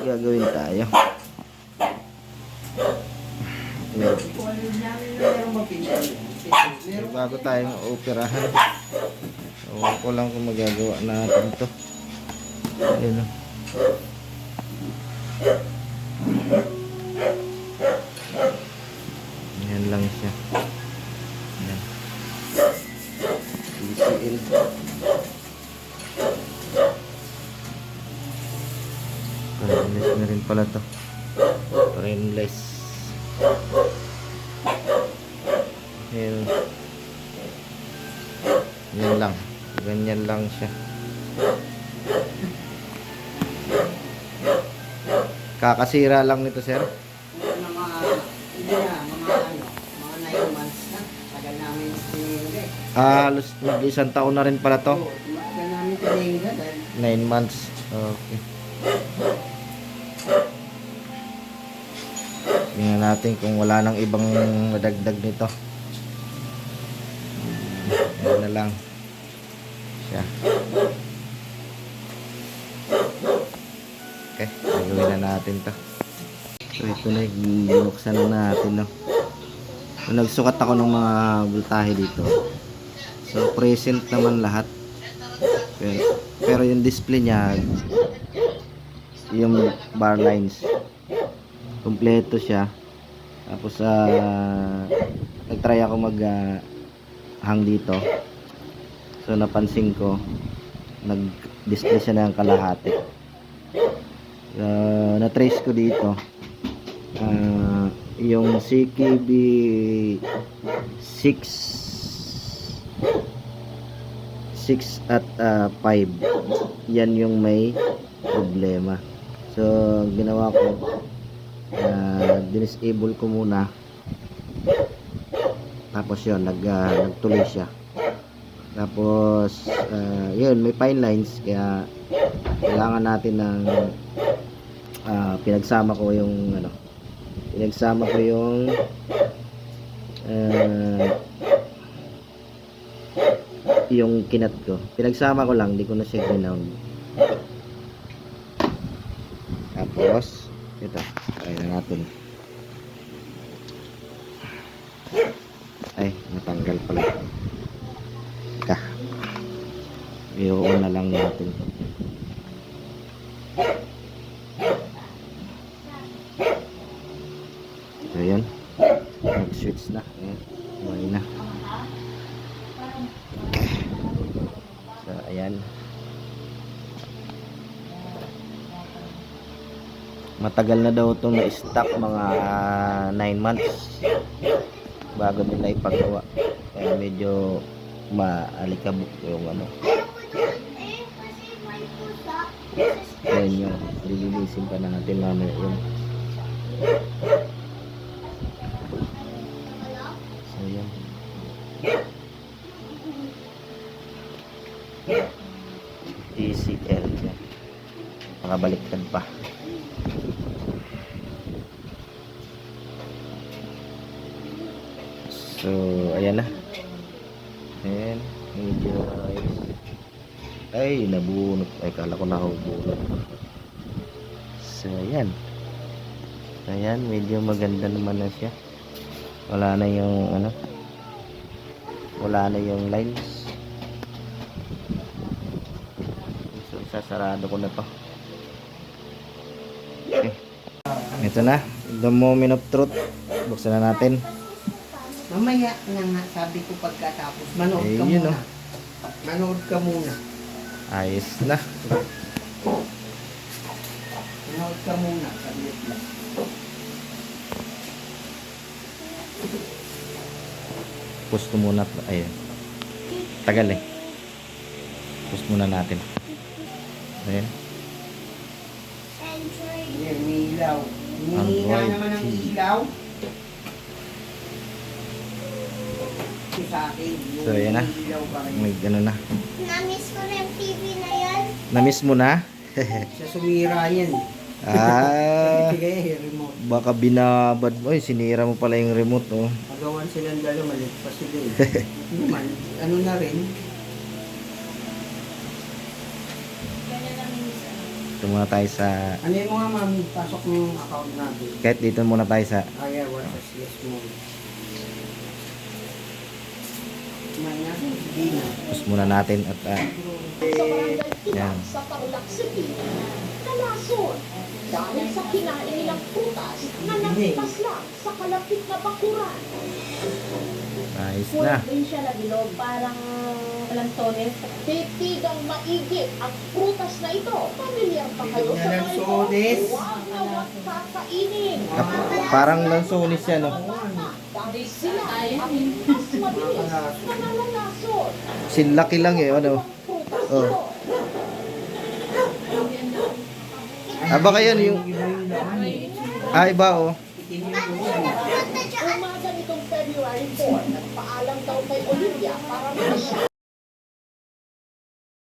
gagawin tayo. Bago tayong operahan. Ewan ko lang kung magagawa natin to. Ayun o. Yan lang siya. Yan. PCL. Painless na rin pala to. Painless. Yan. Yan lang. Ganyan lang siya. Kakasira lang nito, sir. Hindi na, mga 9 months na. Tagal namin tinigay. Halos mag-isang taon na rin pala to. Tagal namin tinigay dahil 9 months. Okay. Tingnan natin kung wala nang ibang madagdag nito. Yan na lang siya. Okay, gagawin na natin to. So ito na, binuksan na natin, no? So, nagsukat ako ng mga voltahe dito. So present naman lahat. Pero yung display niya, yung bar lines, kompleto siya. Tapos nagtry ako mag hang dito. So napansin ko nag-display siya ng kalahati. Na-trace ko dito yung CKB 6 at 5. Yan yung may problema. So ginawa ko, dinisable ko muna, tapos yun nagtuloy siya. Tapos yun, may fine lines, kaya kailangan natin ng pinagsama ko yung yung kinat ko. Pinagsama ko lang, hindi ko na siya ginound. Tapos ito, try na natin. Ay, natanggal pala. Ika, i-on na lang natin. So yun, nag-switch na. Okay na. So ayan, matagal na daw itong na-stop, mga 9 months bago nila ipagawa, kaya medyo maalikabok yung yan yung lilinisin pa natin mamaya yung so yan. TCL yan, makabaliktad pa. So ayan na. Ayan, medyo ay nabunot. Ay, kala ko nahubunot. So ayan. Ayan, medyo maganda naman na siya. Wala na yung wala na yung lines. So isasarado ko na to. Okay. Ito na, the moment of truth. Buksan na natin. mamaya na nga, sabi ko pagkatapos, manood ka Ayun, muna. no? Manood ka muna. Ayos na. Manood ka muna. Sabi ko. Post ko muna. Ayun. Tagal eh. Post muna natin. Ayun. Yan, may ilaw. Hinihina Android naman ang TV. ilaw. Sa akin, So, yan na. ilaw pa rin. May gano'n na. Namiss ko na yung TV na yan. Na-miss mo na? Sa sumira yan. Ibigay remote. Baka binabad mo. Ay, sinira mo pala yung remote, oh. Magawan silang dalawa, malit pa sila eh. Naman, ano na rin. Dito muna tayo sa... Ano mo nga ma'am, pasok mo yung account natin. Kahit dito muna tayo sa... Kaya what is yes mo. Kumain natin, hindi na. Pus muna natin at... Sa barangay Yan. Tilang sa Tarlac City, nalason dahil sa kinain nilang prutas na nagpas lang sa kalapit na bakuran. Ayos Full na. green siya na bilog, parang lantones. Titigang maigit ang prutas na ito. Pamilyar pa kayo sa mga ito? Lansones. Huwag na huwag kakainin. Parang lansones yan, no? Dahil sila ang mas mabilis na nalalason. Sinlaki lang eh, ano? Prutas Oh. ito. Baka yan yung... Iba yung daan. Iba oh.